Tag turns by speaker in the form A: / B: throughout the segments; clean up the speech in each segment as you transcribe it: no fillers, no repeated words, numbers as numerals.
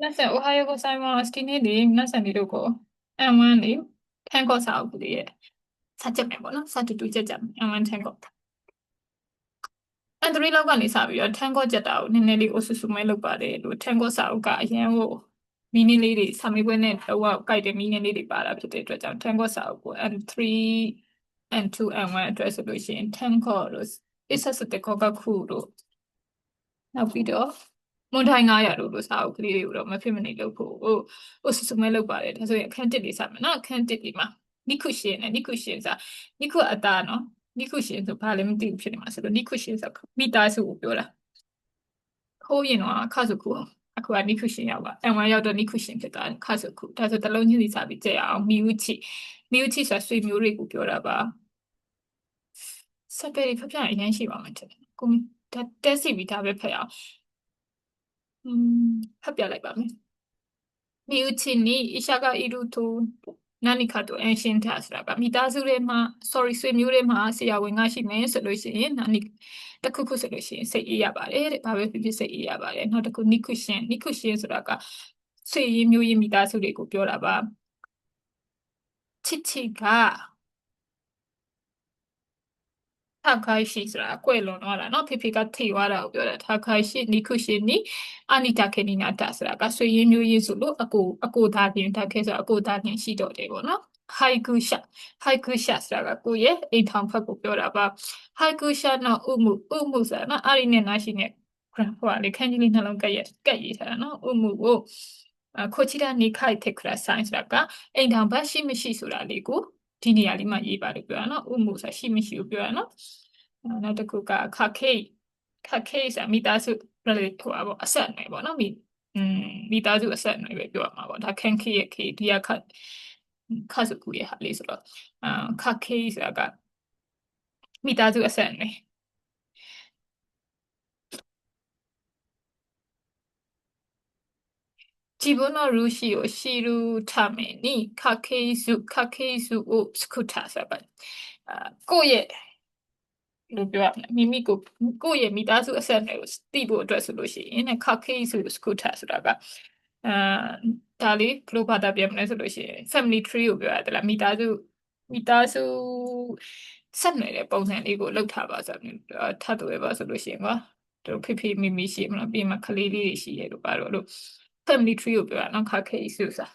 A: 皆さん、おはようございます。ဒီနေ့皆さんဒီလိုကို M1 လေးထန်းကော့စာအုပ်ကလေးရဲ့စာချက်မယ်ပေါ့နော်စာတူတူချက်ကြမယ် M1 ထန်းကော့ M3 လောက်ကနေစပြီးတော့ထန်းကော့ချက်တာကိုနည်းနည်းလေးအဆူဆူမဲလုပ်ပါတယ်လို့ထန်းကော့စာအုပ်ကအရင်ကိုမီနင်းလေးတွေစာမေးပွဲနဲ့တော့ကိုက်တဲ့မီနင်းလေးတွေပါတာဖြစ်တဲ့အတွက်ကြောင့်ထန်းကော့စာအုပ်ကို M3 M2 M1 အတွက်ဆိုလို့ရှိရင်ထန်းကော့လို့အစ်ဆက်စတဲ့ကောကခုလို့နောက်ပြီးတော့မွန်ထိုင်900လို့စာအုပ်ကလေးတွေကိုတော့မဖြစ်မနေလုပ်ဖို့ဟိုဆူဆူမဲလုပ်ပါတယ်ဒါဆိုရင်အခန်း1လေးစမယ်နော်အခန်း1ဒီမှာနိခုရှင်နဲ့နိခုရှင်စာနိခုအတာနော်နိခုရှင်ဆိုဘာလဲမသိဘူးဖြစ်နေမှာဆိုတော့နိခုရှင်ဆိုမိသားစုကိုပြောတာခိုးရင်တော့ခါစုခုအခုကနိခုရှင်ရောက်ပါM1ရောက်တော့နိခုရှင်ဖြစ်သွားတယ်ခါစုခုဒါဆိုတလုံးချင်းစီစာပြီးကြည့်အောင်မိဦးချီဆိုတာဆွေမျိုးတွေကိုပြောတာပါစပယ်ဖျက်အရင်ရှိပါမယ်တဲ့ကိုဒါတက်စီပြီးဒါပဲဖက်အောင်ဖတ်ပြလိုက်ပါမယ်身内に医者がいると何かと安心たすらが、မိသားစုထဲမှာ sorry ဆွေမျိုးတွေမှာဆရာဝန်ကရှိမယ်ဆိုလို့ရှိရင်တစ်ခုခုဆိုလို့ရှိရင်စိတ်အေးရပါတယ်တဲ့ဘာပဲဖြစ်ဖြစ်စိတ်အေးရပါတယ်နောက်တစ်ခုနိခုရှင်ဆိုတာကဆွေရင်းမျိုးရင်းမိသားစုတွေကိုပြောတာပါချစ်ချစ်ကထားခိုင်းရှိဆိုတာအကွယ်လွန်သွားတာเนาะဖေဖေကထိသွားတာကိုပြောတာထားခိုင်းရှိနိခုရှင်နိအနိတခေနိနာတဆိုတာကဆွေရင်းမျိုးရင်းဆိုလို့အကိုသားချင်းထားခဲ့ဆိုအကိုသားချင်းရှိတော့တယ်ပေါ့နော်ဟိုက်ကူရှာဆိုတာကကိုရဲ့အိမ်ထောင်ဖက်ကိုပြောတာပါဟိုက်ကူရှာနော်ဥမှုဆိုတာနော်အာရိနဲ့နာရှိနဲ့ဟိုကလေခန်းကြီးလေးနှလုံးကက်ရေးထားတာနော်ဥမှုကိုခိုချီတာနေခိုက်ထက်ခရဆိုင်ဆိုတာကအိမ်ထောင်ဘက်ရှိမရှိဆိုတာလေးကိုဒီနေရာလေးမှာရေးပါလို့ပြောတာနော်ဥမှုဆိုတာရှိမရှိကိုပြောတာနော်နောက်တစ်ခုကခခေဆိုတာမိသားစု relative ပေါ့အဆက်အနွယ်ပေါ့နော်မိသားစုအဆက်အနွယ်ပဲပြောရမှာပေါ့ဒါခန့်ခေရဲ့ခေဒီကခစုကူရဲ့ဟာလေးဆိုတော့ခခေဆိုတာကမိသားစုအဆက်အနွယ်自分のルシを知るために家系図を作ったဆိုပါကိုယ့်ရဲ့လို့ပြောရမလဲကိုယ့်ရဲ့မိသားစုအဆက်အနွယ်ကိုသိဖို့အတွက်ဆိုလို့ရှိရင်ခခေးဆိုစကူတာဆိုတာကဒါလေးဘယ်လိုဘာသာပြန်မလဲဆိုလို့ရှိရင် family tree ကိုပြောရတယ်လားမိသားစုဆက်နွယ်တဲ့ပုံစံလေးကိုလောက်ထားပါဆိုတော့ထပ်သွဲပါဆိုလို့ရှိရင်ကွာတို့ဖေဖေမိရှိမလားပြင်မှာကလေးလေးတွေရှိရလို့ပါတော့လို့ family tree ကိုပြောတာနော်ခခေးဆိုတာ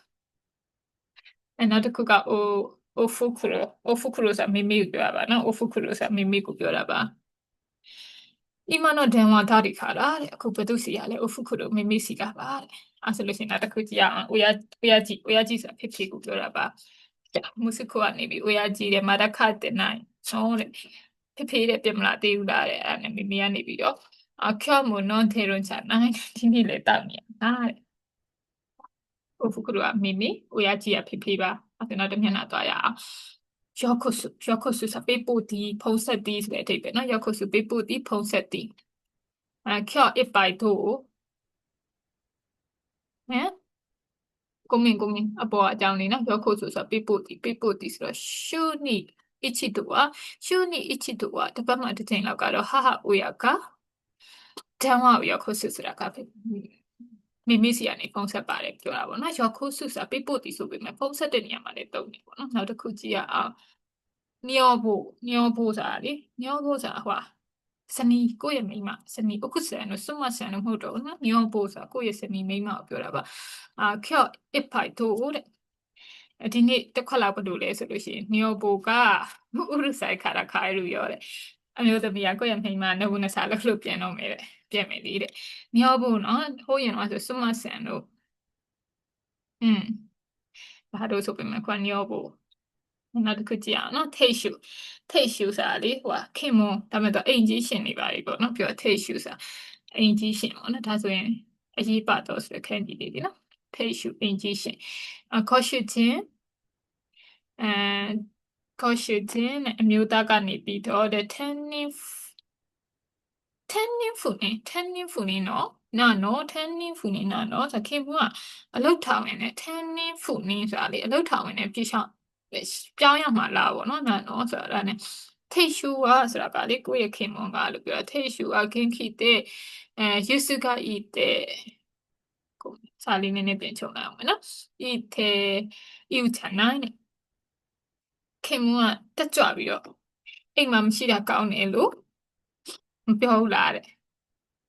A: နောက်တစ်ခုကအိုဖူခရိုဆိုတာမိမိကိုပြောတာပါနော်အိုဖူခရိုဆိုတာမိမိကိုပြောတာပါ今の電話誰からအခုဘယ်သူစီရလဲအိုဖူခရိုမိမိစီကပါတဲ့အဲ့ဆိုလို့ရှိရင်နောက်တစ်ခုကြည့်အောင်親父ဆိုတာဖေဖေကိုပြောတာပါမုစကိုကနေပြီး親父တဲ့まだ帰ってないそうတဲ့ဖေဖေတဲ့ပြင်မလာသေးဘူးလားတဲ့အဲ့နဲ့မိမိကနေပြီးတော့今日も飲んでるんじゃないဒီနေ့လေတောက်နေရတာတဲ့အိုဖူခရိုကမိမိ親父ကဖေဖေပါအဲ့ဒါနောက်တစ်မျက်နှာသွားရအောင်ရောက်ခုစုစာပေးပို့ဒီဖုံးဆက်ဒီဆိုတဲ့အဓိပ္ပာယ်နော်ရောက်ခုစုပေးပို့ဒီဖုံးဆက်ဒီကျော့အပိုက်တို့ဟမ်ကိုမင်းအပေါ်အကြောင်းလေးနော်ရောက်ခုစုဆိုပေးပို့ဒီဆိုတော့ရှုနိအချီတူကတပတ်မှတစ်ချိန်လောက်ကတော့ဟာအိုယာကဓမ္မရောက်ခုစုဆိုတာကမိမိစီကနေဖုံးဆက်ပါတယ်ပြောတာပေါ့နော်ရောက်ခုစုဆိုတာပေးပို့ဒီဆိုပေမဲ့ဖုံးဆက်တဲ့နေရာမှာလည်းတုံးနေပေါ့နော်နောက်တစ်ခုကြည့်ရအောင်ညောဖို့ဆိုတာလေညောဖို့ဆိုတာဟိုစနီကိုယ့်ရဲ့မိန်းမစနီအခုဆန်လို့စွတ်မဆန်လို့မဟုတ်တော့ဘူးနော်ညောဖို့ဆိုတာကိုယ့်ရဲ့စနီမိန်းမကိုပြောတာပါခေတ်အဖိုက်တို့တဲ့ဒီနေ့တစ်ခွက်လောက်ဘယ်လိုလဲဆိုလို့ရှိရင်ညောဖို့ကဥရုဆိုင်ခါရခါရူရောတဲ့အမျိုးသမီးကကိုယ့်ရဲ့မိန်းမနှုတ်နစားလို့ပြန်တော့မယ်တဲ့ပြန်မယ်လေတဲ့ညောဖို့နော်ဟိုးရင်တော့ဆိုစွတ်မဆန်လို့ဘာလို့ဆိုပေမဲ့ခွန်ညောဖို့နောက်တစ်ခုကြည့်အောင်နော်ထိတ်ရှူဆိုတာလေဟိုခင်မွန်ဒါပေမဲ့တော့အိမ်ကြီးရှင်နေပါပြီပေါ့နော်ပြောထိတ်ရှူဆိုတာအိမ်ကြီးရှင်ပေါ့နော်ဒါဆိုရင်အရေးပါတော့ဆိုခန်းကြီးလေးနော်ထိတ်ရှူအိမ်ကြီးရှင်ခေါ်ရှုခြင်းအဲခေါ်ရှုခြင်းအမျိုးသားကနေပြီးတော့the tenning ဖူနေနော်နော် tenning ဖူနေနော်ဆိုခင်မွန်ကအလုတ်ထောင်နေတယ် tenning ဖူနေဆိုတာလေအလုတ်ထောင်နေပြချောင်းပြောင်းရမှာလားပေါ့နော်နော်ဆိုတာဒါနဲ့ထိတ်ရှူကဆိုတာကလေကိုယ့်ရဲ့ခင်မွန်ကလို့ပြောထိတ်ရှူကခင်ခိတဲ့ယူစုကဤတဲ့ စာလေးနည်းနည်းပြန်ချုပ်လိုက်အောင်မယ်နော်ဤဦးချာနိုင်နဲ့ခင်မကတက်ကြွပြီးတော့အိမ်မှာမရှိတာကောင်းတယ်လို့မပြောဘူးလားတဲ့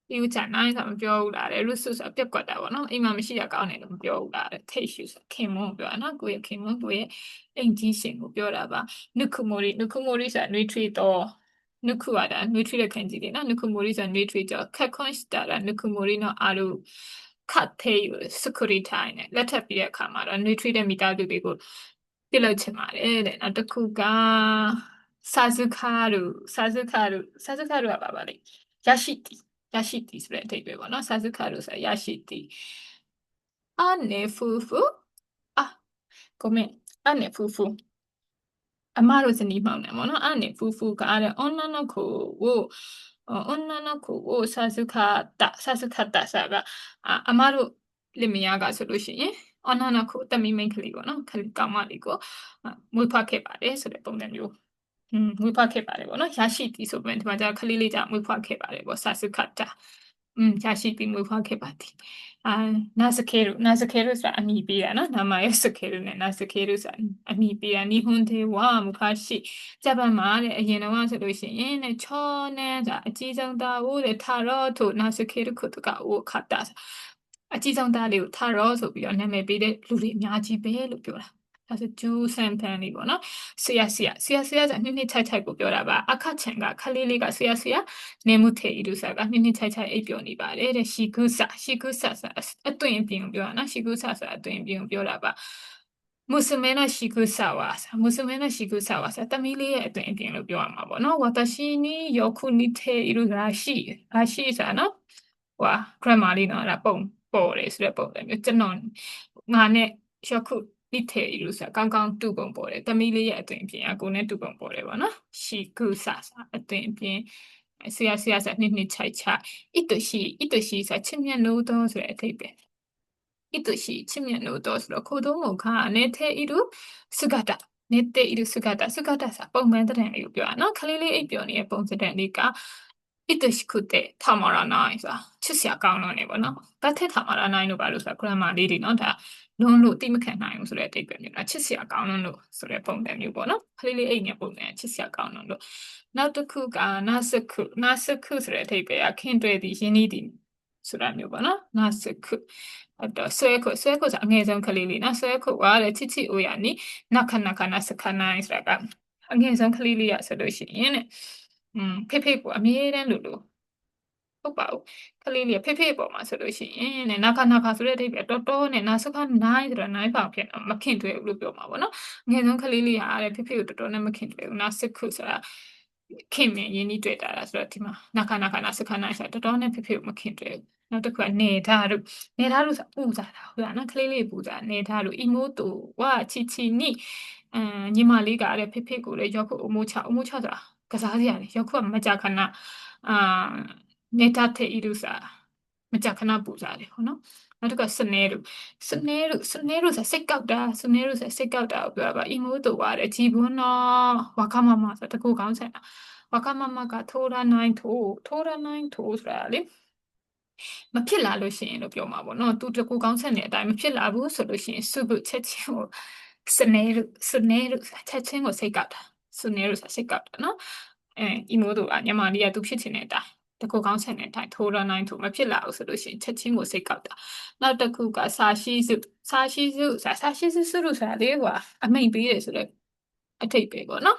A: ဒီဦးချာနိုင်ဆိုမပြောဘူးလားတဲ့လူစုဆိုပြက်ကွက်တာပေါ့နော်အိမ်မှာမရှိတာကောင်းတယ်လို့မပြောဘူးလားတဲ့ထိတ်ရှူဆိုခင်မပြောတာနော်ကိုယ့်ရဲ့ခင်မကိုယ့်ရဲ့အိမ်ကြီးရှင်ကိုပြောတာပါနုခုမိုရီဆိုတာနှွေးထွေးတော့နုခုကဒါနှွေးထွေးတဲ့ခံကြီးတွေနော်နုခုမိုရီဆိုတာနှွေးထွေးကြောခက်ခွန်းしたらနုခုမိုရီのある家庭を作りたいねလက်ထပ်ပြီးတဲ့အခါမှာတော့နှွေးထွေးတဲ့မိသားစုတွေကိုပြုလုပ်ချင်ပါတယ်တဲ့နောက်တစ်ခုကစာズカルကပါလေရရှိတီဆိုတဲ့အဓိပ္ပာယ်ပေါ့နော်စာズカルဆိုတာရရှိတီအနေ夫婦あごめん姉夫婦အမတို့ဇနီးမောင်နှံပေါ့နော်အနေ夫婦ကတဲ့女の子を授かったဆိုတာကအမတို့လင်မယားကဆိုလို့ရှိရင်女の子တမီးမိန်းကလေးပေါ့နော်ခလေးကောင်မလေးကိုမွေးဖွားခဲ့ပါတယ်ဆိုတဲ့ပုံစံမျိုးမွေးဖွားခဲ့ပါတယ်ပေါ့နော်ရရှိသည်ဆိုပေမဲ့ဒီမှာကျခလေးလေးကြောင့်မွေးဖွားခဲ့ပါတယ်ပေါ့授かったရရှိပြီးမွေးဖွားခဲ့ပါသည်နာစကေရုဆိုတာအမည်ပေးတာနော်နာမရဲ့စကေရုနဲ့နာစကေရုဆိုတာအမည်ပေးတာ日本では昔ဂျပန်မှာတဲ့အရင်တော့ဆိုလို့ရှိရင်တဲ့ချောနဲ့ဆိုတာအကြီးဆုံးသားဦးတဲ့ထာရောထိုနာစကေရုခုတကအိုခတ်တာအကြီးဆုံးသားလေးကိုထာရောဆိုပြီးတော့နာမည်ပေးတဲ့လူတွေအများကြီးပဲလို့ပြောတာဒါဆိုဂျူးဆန်ဖန်လေးပေါ့နော်ဆရာဆိုတာနှစ်ချိုက်ချိုက်ကိုပြောတာပါအခချန်ကခလေးလေးကဆရာနေမှုထေဤလူစားကနှစ်ချိုက်ချိုက်အိပ်ပျော်နေပါတယ်တဲ့ရှီကုဆာဆိုတာအသွင်အပြင်ကိုပြောတာနော်ရှီကုဆာဆိုတာအသွင်အပြင်ကိုပြောတာပါ娘の仕草はさ、တမီးလေးရဲ့အသွင်အပြင်လို့ပြောရမှာပေါ့နော်私によく似ているらしいဆိုတာနော်ဟိုgrammar လေးနော်အဲ့ဒါပုံပေါ်တယ်ဆိုတဲ့ပုံစံမျိုးကျွန်တော်ငါနဲ့よく似ているဆိုတာကောင်းကောင်းတူပုံပေါ်တယ်တမီးလေးရဲ့အသွင်အပြင်ကကိုနဲ့တူပုံပေါ်တယ်ပေါ့နော်仕草ဆိုတာအသွင်အပြင်ဆရာဆိုတာနှစ်ချိုက်ချိုက်愛しいဆိုတာချစ်မြတ်နိုးသောဆိုတဲ့အဓိပ္ပာယ်愛しいチミのどうする子供が寝ている姿さပုံမှန်တဲ့လေးကိုပြောတာနော်ခလေးလေးအိပ်ပျော်နေတဲ့ပုံစံလေးက愛しくてたまらないဆိုတာချစ်စရာကောင်းလို့နေပေါ့နော်ဘာထက်たまらないလို့ပါလို့ဆိုတာ grammar လေးတွေနော်ဒါလွန်လို့တိမခံနိုင်ဘူးဆိုတဲ့အဓိပ္ပာယ်မျိုးလားချစ်စရာကောင်းလို့ဆိုတဲ့ပုံစံမျိုးပေါ့နော်ခလေးလေးအိပ်နေတဲ့ပုံစံချစ်စရာကောင်းလို့နောက်တစ်ခုကနာစခုဆိုတဲ့အဓိပ္ပာယ်ကခင်တွေ့သည်ရင်းနှီးသည်ဆိုတာမျိုးပေါ့နော်နာစခုတော့ဆွဲခုဆိုအငယ်ဆုံးကလေးလေးနော်ဆွဲခုကတဲ့ချစ်ချစ်အိုရနီနခနခနစခနိုင်ဆိုတာကအငယ်ဆုံးကလေးလေးရဆိုလို့ရှိရင်တဲ့ဖေကိုအမြဲတမ်းလို့ဟုတ်ပါဘူးကလေးလေးဖေပေါ်မှာဆိုလို့ရှိရင်တဲ့နခဆိုတဲ့အဓိပ္ပာယ်တော်တော်နဲ့နာစခနိုင်ဆိုတော့နိုင်ပါဖြစ်မခင်တွေ့ဘူးလို့ပြောမှာပေါ့နော်အငယ်ဆုံးကလေးလေးဟာတဲ့ဖေကိုတော်တော်နဲ့မခင်တွေ့ဘူးနာစခုဆိုတာခင်မင်းရင်းနှီးတွေ့တာလားဆိုတော့ဒီမှာနခနာစခနိုင်ဆိုတော့တော်တော်နဲ့ဖေကိုမခင်တွေ့ဘူးနောက်တစ်ခုကနေထားတို့ဆိုပူစားတာဟုတ်လားနော်ကလေးလေးပူစားနေထားတို့အီမိုတိုဝါချီချီနိညီမလေးကတဲ့ဖေကိုလည်းရောက်ခုအမိုးချဆိုတာကစားစရာလေရောက်ခုကမကြခဏနေတဲ့ဤလူစားမကြခဏပူစားတယ်ဟုတ်နော်နောက်တစ်ခုစနေတို့ဆိုစိတ်ကောက်တာစနေတို့ဆိုစိတ်ကောက်တာကိုပြောပါအီမိုတိုဝါတဲ့ဂျီဘွန်းနော်ဝါခမမဆိုတကူကောင်းဆန်တာဝါခမမကထိုးရနိုင်ထိုးဆိုတာလေမဖြစ်လာလို့ရှိရင်လို့ပြောမှာပေါ့နော်သူတကူကောင်းဆက်နေတဲ့အတိုင်းမဖြစ်လာဘူးဆိုလို့ရှိရင်စုပုချက်ချင်းကိုစနေရုချက်ချင်းကိုစိတ်ကောက်တာစနေရုစိတ်ကောက်တာနော်အီမိုတို့ကညမလေးကသူဖြစ်ချင်တဲ့အတိုင်းတကူကောင်းဆက်နေတဲ့အတိုင်းထိုးရနိုင်ထိုးမဖြစ်လာဘူးဆိုလို့ရှိရင်ချက်ချင်းကိုစိတ်ကောက်တာနောက်တစ်ခုကစာရှိစုဆိုတာလေဟိုအမိန်ပေးတယ်ဆိုတော့အထိတ်ပဲပေါ့နော်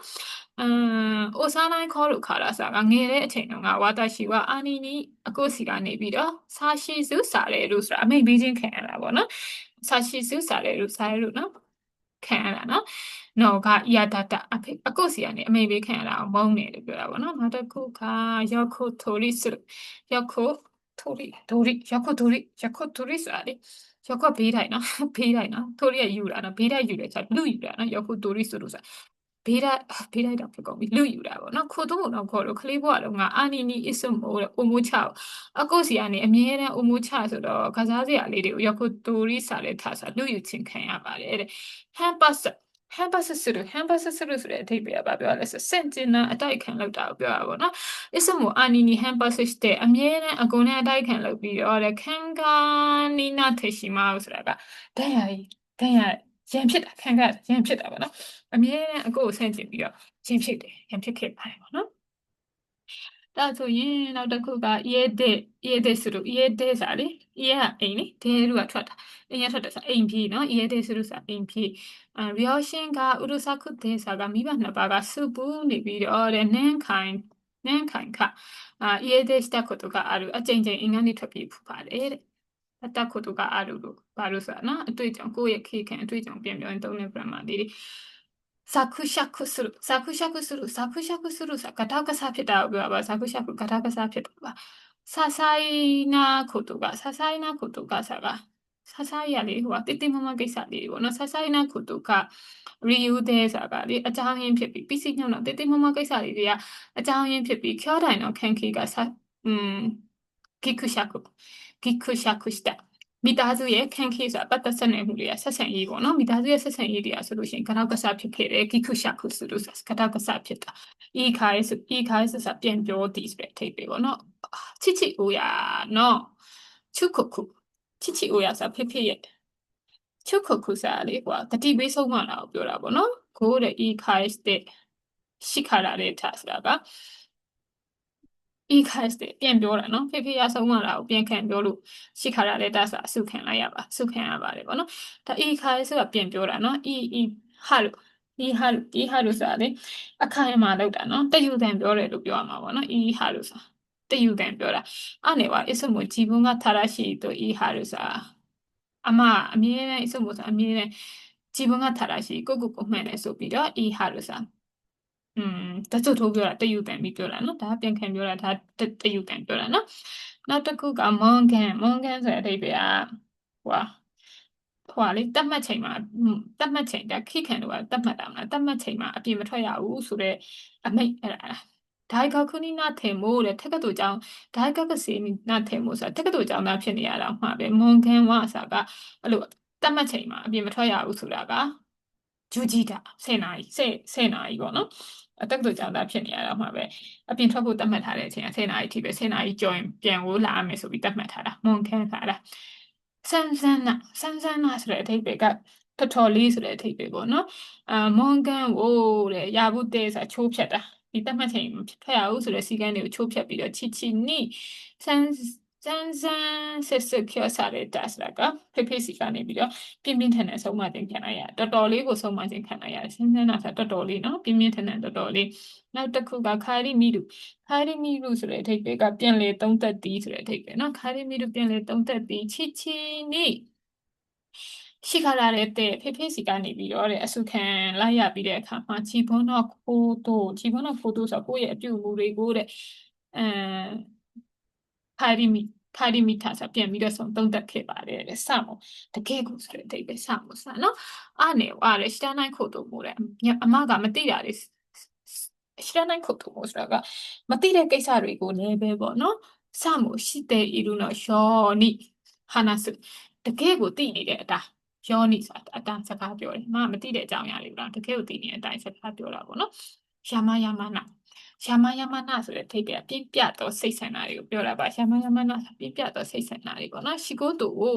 A: 幼い頃からさငယ်တဲ့အချိန်တုန်းကဝါတာရှိကအာနီနီအကိုစီကနေပြီးတော့စာရှိစုစာရဲလို့ဆိုတာအမိန်ပေးခြင်းခံရတာပေါ့နော်စာရှိစုစာရဲလို့နော်ခံရတာနော်နော်ကယာဒတာအကိုစီကနေအမိန်ပေးခံရတာအောင်မုန်းတယ်လို့ပြောတာပေါ့နော်နောက်တစ်ခုကယောခိုတိုရီဆိုတာလေယောခိုဘေးတိုင်းနော်တိုရီကယူတာနော်ဘေးတိုင်းယူတယ်ဆိုလူယူတာနော်ယောခိုတိုရီဆိုလို့ဆိုတာဘေးတိုင်းတော့ဖြစ်ကုန်ပြီလူယူတာပေါ့နော်ခိုးတော့ခေါ်လို့ခလေးဘွားတော့ငါအာနီနီအစ်စမိုးအိုမိုချာအကိုစီကနေအမြဲတမ်းအိုမိုချဆိုတော့ကစားစရာလေးတွေကိုရောက်ခိုတိုရီစာလေးထားစာလူယူချင်းခံရပါတယ်တဲ့ဟမ်ပတ် ဟမ်ပါစစရုဆိုတဲ့အဓိပ္ပာယ်ကဘာပြောရလဲဆိုစန့်ကျင်တာအတိုက်ခံလောက်တာကိုပြောတာပေါ့နော်အစမိုအာနီနီဟမ်ပါစတဲ့အမြဲတမ်းအကုန်နဲ့အတိုက်ခံလောက်ပြီးတော့တဲ့ခံကနီနာထေရှိမာဆိုတာကဒဏ်ရာကြီးဒဏ်ရာရန်ဖြစ်တာခံကရန်ဖြစ်တာပေါ့နော်အမြဲတမ်းအကိုကိုဆန့်ကျင်ပြီးတော့ရန်ဖြစ်တယ်ရန်ဖြစ်ခဲ့ပါတယ်ပေါ့နော်ဒါဆိုရင်နောက်တစ်ခုကイエデスဆိုတာလေイエကအိမ်လေဒဲလူကထွက်တာအိမ်ကထွက်တယ်ဆိုအိမ်ပြေးနော်イエデスဆိုတာအိမ်ပြေးရီယောရှင်ကဥရုစခုတေဆိုတာကမိဘနှစ်ပါးကစုပူနေပြီးတော့တဲ့နန်းခိုင်ခイエデしたことがあるအကြိမ်ကြိမ်အိမ်ကနေထွက်ပြေးဖူးပါတယ်တဲ့အတက်ことがあるလို့ဘာလို့ဆိုတာနော်အတွေ့အကြုံကိုယ့်ရဲ့ခေခံအတွေ့အကြုံပြန်ပြောရင်သုံးတဲ့ grammar လေးတွေサクシャクするさガタガサဖြစ်တာကိုပြောတာပါサクシャクガタガサဖြစ်တာပါ些細なことが些細ရလေဟိုကတိတိမမကိစ္စလေးပေါ့နော်些細なことが理由でဆိုတာကလေအကြောင်းရင်းဖြစ်ပြီးပစ္စည်းညောင်းတော့တိတိမမကိစ္စလေးတွေကအကြောင်းရင်းဖြစ်ပြီးကျောတိုင်းတော့ခံခိကอืมギクシャクしたမိသားစုရဲ့ခံခေဆိုတာပတ်သက်ဆက်နွယ်မှုတွေကဆက်ဆံရေးပေါ့နော်မိသားစုရဲ့ဆက်ဆံရေးတွေကဆိုလို့ရှိရင်ကတောက်ကဆဖြစ်ခဲ့တယ်ကိခုရှာခုဆိုလို့ကတောက်ကဆဖြစ်တာဤခါရဲဆိုတာပြန်ပြောတည်ဆိုတဲ့အထိပ္ပယ်ပေါ့နော်ချစ်ချစ်အိုရာနော်ချုခုခုချစ်ချစ်အိုရာဆိုတာဖေဖေရဲ့ချုခုခုဆိုတာလေကွာတတိပေးဆုံးမတာကိုပြောတာပေါ့နော်ကိုတဲ့ဤခါရဲတဲ့ရှိခါရတဲ့ထားဆိုတာကECAS တဲ့ပြန်ပြောတာနော်ဖေဖေရဆုံးမတာကိုပြန်ခံပြောလို့ရှိခါရတဲ့ဒါဆိုအစုခံလိုက်ရပါစုခံရပါတယ်ပေါ့နော်ဒါ ECAS ဆိုတာပြန်ပြောတာနော်ဟာလို့ဟာလို့ဆိုတာလေအခိုင်အမာလောက်တာနော်တယူတန်ပြောတယ်လို့ပြောရမှာပေါ့နော်ဟာလို့ဆိုတာတယူတန်ပြောတာအနေပါအစမို့ဂျီဘုံကထားရရှိတော့ဟာလို့ဆိုတာအမအမြဲတမ်းအစမို့ဆိုအမြဲတမ်းဂျီဘုံကထားရရှိကိုမှန်တယ်ဆိုပြီးတော့ဟာလို့ဆိုတာတချို့ထိုးပြောတာတယူတန်ပြီးပြောတာနော်ဒါပြန်ခံပြောတာဒါတယူတန်ပြောတာနော်နောက်တစ်ခုကမွန်ကန်ဆိုတဲ့အဓိပ္ပာယ်ကဟိုဟာလေတတ်မှတ်ချိန်မှာတတ်မှတ်ချိန်ဒါခိခံတော့တတ်မှတ်တာမလားတတ်မှတ်ချိန်မှာအပြင်မထွက်ရဘူးဆိုတော့အမိတ်အဲ့ဒါဒါကခုနိနာထေမို့တဲ့တက္ကသိုလ်ကျောင်းဒါကကစီနာထေမို့ဆိုတာတက္ကသိုလ်ကျောင်းသားဖြစ်နေရတာမှာပဲမွန်ကန်ဝါဆိုတာကအဲ့လိုတတ်မှတ်ချိန်မှာအပြင်မထွက်ရဘူးဆိုတာကဂျူဂျီတာ10နာရီပေါ့နော်အတက္ကသိုလ်ကျောင်းသားဖြစ်နေရတော့မှာပဲအပြင်ထွက်ဖို့သတ်မှတ်ထားတဲ့အချိန်က10နာရီထိပဲ10နာရီကျော်ရင်ပြန်ကိုလာရမယ်ဆိုပြီးသတ်မှတ်ထားတာမွန်ခန်းထားတာဆန်းဆန်းနာဆိုတဲ့အဓိပ္ပာယ်ကတော်တော်လေးဆိုတဲ့အဓိပ္ပာယ်ပေါ့နော်မွန်ကန်ကိုတဲ့ရာဘူးတဲဆိုတာချိုးဖြတ်တာဒီသတ်မှတ်ချိန်ထွက်ရအောင်ဆိုတဲ့စီကန်းတွေကိုချိုးဖြတ်ပြီးတော့ချီချီနိဆန်းဆက်ကျော်စားတဲ့ဒါဆိုတာကဖေဖေစီကနေပြီးတော့ပြင်းပြင်းထန်ထန်ဆုံးမခြင်းခံလိုက်ရတော်တော်လေးကိုဆုံးမခြင်းခံလိုက်ရတယ်ဆန်းဆန်းနာဆိုတော်တော်လေးနော်ပြင်းပြင်းထန်ထန်တော်တော်လေးနောက်တစ်ခုကခါရီမီလူဆိုတဲ့အဓိပ္ပာယ်ကပြန်လေသုံးသက်သည်ဆိုတဲ့အဓိပ္ပာယ်နော်ခါရီမီလူပြန်လေသုံးသက်သည်ချီချီနိရှိခါလာတဲ့ဖေဖေစီကနေပြီးတော့တဲ့အဆုခံလိုက်ရပြီးတဲ့အခါမှာဂျီဘွန်းတော့ဖိုးတို့ဆိုကိုယ့်ရဲ့အပြုအမူတွေကိုတဲ့အဲခါရီမီထားဆိုပြန်ပြီးတော့ဆုံးသုံးသက်ခဲ့ပါတယ်တဲ့စမောတကယ်ကိုဆိုတဲ့အဓိပ္ပာယ်စမောစနော်အနေဝါရရှတနိုင်ခို့တို့မို့တဲ့အမကမသိတာလေရှတနိုင်ခို့တို့မို့ဆိုတာကမသိတဲ့ကိစ္စတွေကိုလည်းပဲပေါ့နော်စမောရှိတဲ့အီလူနော်ယောနိဟာနာစုတကယ်ကိုသိနေတဲ့အတာယောနိဆိုတာအတန်စကားပြောတယ်မသိတဲ့အကြောင်းအရာလေးကတကယ်ကိုသိနေတဲ့အတိုင်းစကားပြောတာပေါ့နော်ယာမယာမနာဆိုတဲ့အဓိပ္ပာယ်ပြင်းပြတော့စိတ်ဆန္ဒတွေကိုပြောတာပါယာမယာမနာပြင်းပြတော့စိတ်ဆန္ဒတွေပေါ့နော်ရှိကိုတူကို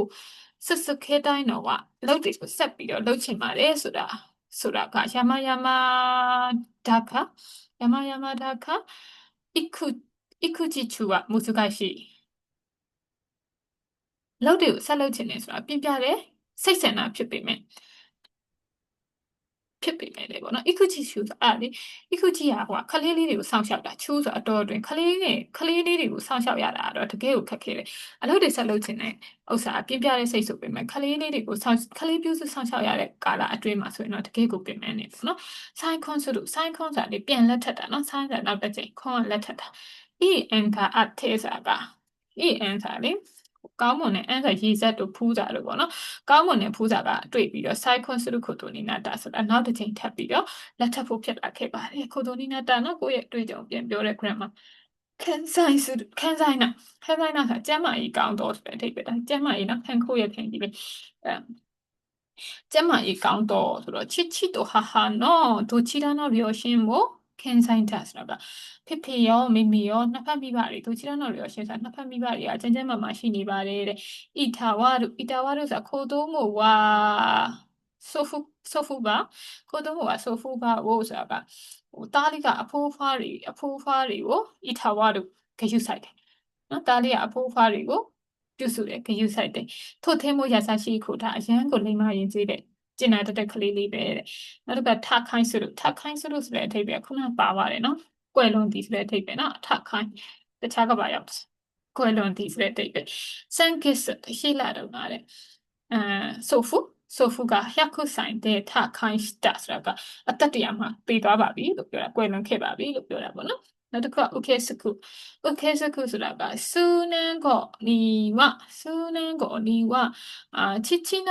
A: စွတ်ခဲတိုင်းတော့ကလှုပ်တွေကိုဆက်ပြီးတော့လှုပ်ချင်ပါတယ်ဆိုတာကဒါခイクジチュは難しいလှုပ်တွေကိုဆက်လှုပ်ချင်တယ်ဆိုတာပြင်းပြတယ်စိတ်ဆန္ဒဖြစ်ပေမဲ့လေပေါ့နော်အခုချီချူဆိုတာလေအခုချီကဟိုခလေးလေးတွေကိုစောင့်ရှောက်တာချူဆိုအတော်အတွင်းခလေးလေးတွေကိုစောင့်ရှောက်ရတာတော့တကယ်ကိုခက်ခဲတယ်အလုပ်တွေဆက်လုပ်ချင်တဲ့ဥစ္စာပြင်းပြတဲ့စိတ်ဆိုပေမဲ့ခလေးလေးတွေကိုခလေးပြုစုစောင့်ရှောက်ရတဲ့ကာလအတွင်းမှာဆိုရင်တော့တကယ်ကိုပြင်မဲ့နေပေါ့နော်ဆိုင်းခွန်ဆိုတာလေပြန်လက်ထက်တာနော်ဆိုင်းဆိုတာနောက်တစ်ချိန်ခွန်ကလက်ထက်တာအန်ကာအသေးစားကအန်စာလေကောင်းမွန်တဲ့အန်စာရေစက်တို့ဖူးစာတို့ပေါ့နော်ကောင်းမွန်တဲ့ဖူးစာကတွေ့ပြီးတော့ side consider ခိုတိုနီနာတာဆိုတာနောက်တစ်ချိန်ထပ်ပြီးတော့လက်ထပ်ဖို့ဖြစ်လာခဲ့ပါတယ်ခိုတိုနီနာတာနော်ကိုယ့်ရဲ့အတွေ့အကြုံပြန်ပြောတဲ့ grammar ခန်းဆိုင်နာဆိုတာကျမ်းမာရေးကောင်းတော့ဆိုတဲ့အဓိပ္ပာယ်ကျမ်းမာရေးနော်ခန်းခိုးရဲ့ခန်းကြီးပဲ ကျန်းမာရေးကောင်းတော့ဆိုတော့ချစ်ချစ်တော့ဟာဟာနော်ဒိုချီတာနော်ရောရှင်မို့ခင်ဆိုင်တာဆိုတာကဖေဖေရောမေမေရောနှစ်ဖက်မိဘတွေဒိုချီတာနော်ရောရှင်ဆိုတာနှစ်ဖက်မိဘတွေကကျန်းကျန်းမာမာရှိနေပါတယ်တဲ့ဣထာဝတို့ဣထာဝတို့ဆိုတာခိုးသုံးမို့ဝါဆိုဖူပါခိုးသုံးမို့ဝါဆိုဖူပါဝို့ဆိုတာကဟိုတားလေးကအဖိုးဖွားတွေကိုဣထာဝတို့ဂရုစိုက်တယ်နော်တားလေးကအဖိုးဖွားတွေကိုပြုစုတယ်ဂရုစိုက်တယ် ထို့ထဲမို့ရာဆရှိခုဒါအရန်ကိုလိမ္မာရင်သေးတဲ့ကျင်နာတတ်တဲ့ကလေးလေးပဲတဲ့နောက်တစ်ခါထခိုင်းဆိုလို့ဆိုတဲ့အထိပ္ပယ်ခုနပါပါတယ်နော်ကွယ်လွန်သည်ဆိုတဲ့အထိပ္ပယ်နော်ထခိုင်းတခြားကပါရောက်ကွယ်လွန်သည်ဆိုတဲ့အထိပ္ပယ်စံကစ်ရှိလာတော့နာတဲ့ဆိုဖူကဟျက်ခုဆိုင်တဲ့ထခိုင်းစတာဆိုတာကအတ္တတရားမှာပြေးသွားပါပြီလို့ပြောတာကွယ်လွန်ခဲ့ပါပြီလို့ပြောတာပေါ့နော်နောက်တစ်ခုကโอเคစကုဆိုတာကစူနန်းကိုနီဝ치치노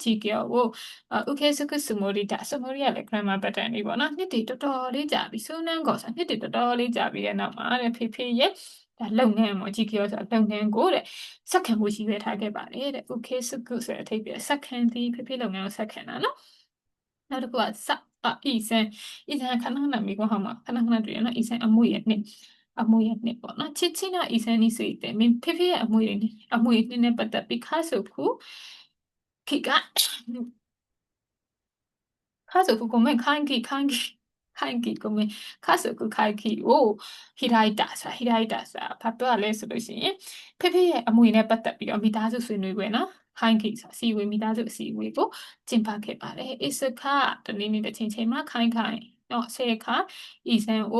A: 지겨 우케스크 스모리다 스모리야လေ grammar pattern လေးပေါ့နော်နှစ်တည်တော်တော်လေးကြာပြီစူးနှန်းကောဆိုနှစ်တည်တော်တော်လေးကြာပြီရဲ့နောက်မှာတဲ့ဖေဖေရဲ့ဒါလုပ်ငန်းပေါ့ကြည့်ကြောဆိုလုပ်ငန်းကိုတဲ့စက္ကန့်ကိုရည်ရွယ်ထားခဲ့ပါတယ်တဲ့ okay စကုဆိုတဲ့အထိပ္ပယ်စက္ကန့်ဒီဖေဖေလုပ်ငန်းကိုစက္ကန့်တာနော်နောက်တစ်ခုကဤစံခဏခဏမိကောဟောမှာခဏတွေ့ရနော်ဤစံအမွေရဲ့နှစ်ပေါ့နော်ချစ်ချင်းဤစံနီဆိုတဲ့မင်းဖေဖေရဲ့အမွေနှစ်နဲ့ပတ်သက်ပြီးခါဆိုခုခိက 가족고め 가족고め 히라이다사 바토알레 ဆိုလို့ရှိရင် ဖေဖေရဲ့ အမွေနဲ့ ပတ်သက်ပြီးတော့ မိသားစု ဆွေးနွေးပွဲနော် ခိုင်းကိစီဝေ မိသားစု အစည်းအဝေးကို ကျင်းပခဲ့ပါတယ် 이스카 တနေ့နေ့တစ်ချိန်ချိန်မှာ ခိုင်းနော် 세카 이센오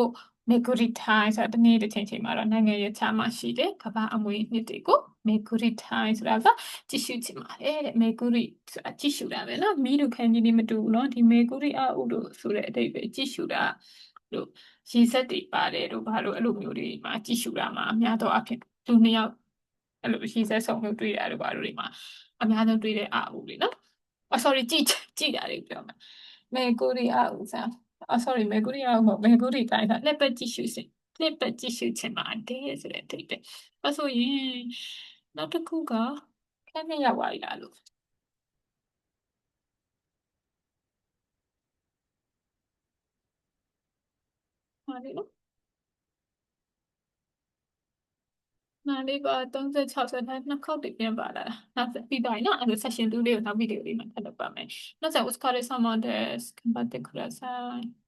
A: မေဂူရီထိုင်း ဆိုတာ တနေ့တစ်ချိန်ချိန်မှာတော့ နိုင်ငံရဲ့ခြားမှာရှိတဲ့ ကမ္ဘာအမွေနှစ်တွေကို မေဂူရီထိုင်း ဆိုတာက ကြည့်ရှုချင်ပါတယ်တဲ့ မေဂူရီ ဆိုတာ ကြည့်ရှုတာပဲနော် မီးတို့ခန်းကြီးလေးမတူဘူးနော် ဒီ မေဂူရီအာဥတို့ ဆိုတဲ့အဓိပ္ပာယ် ကြည့်ရှုတာ လို့ ရေးစက်တွေပါတယ်တို့ ဘာလို့ အဲ့လိုမျိုးတွေမှာ ကြည့်ရှုတာမှာ အများသောအားဖြင့် လူနှစ်ယောက် အဲ့လို ရေးစက်ဆုံလို့တွေ့တာတို့ ဘာလို့တွေမှာ အများဆုံးတွေ့တဲ့အာဥတွေနော် sorry ကြည့်တာတွေပြောမယ် မေဂူရီအာဥဆိုတာ sorry မေဂူရီအာဥမဟုတ် မေဂူရီထိုင်း ဆိုတာ လှည့်ပတ်ကြည့်ရှုခြင်း ဆိုတဲ့အဓိပ္ပာယ် ဒါဆိုရင် နောက်တစ်ခုက ခန်းထဲရောက်သွားပြီလားလို့ ဟာလေနော် နားလေးပါ 36 ဆိုတော့ နှစ်ခေါက်တည်းပြန်ပါလာတာ နောက်ပြီးသွားပြီနော် အဲ့လို session 2လေးကိုနောက်ဗီဒီယိုလေးမှာထပ်လုပ်ပါမယ်。那在お疲れ様です。頑張ってください。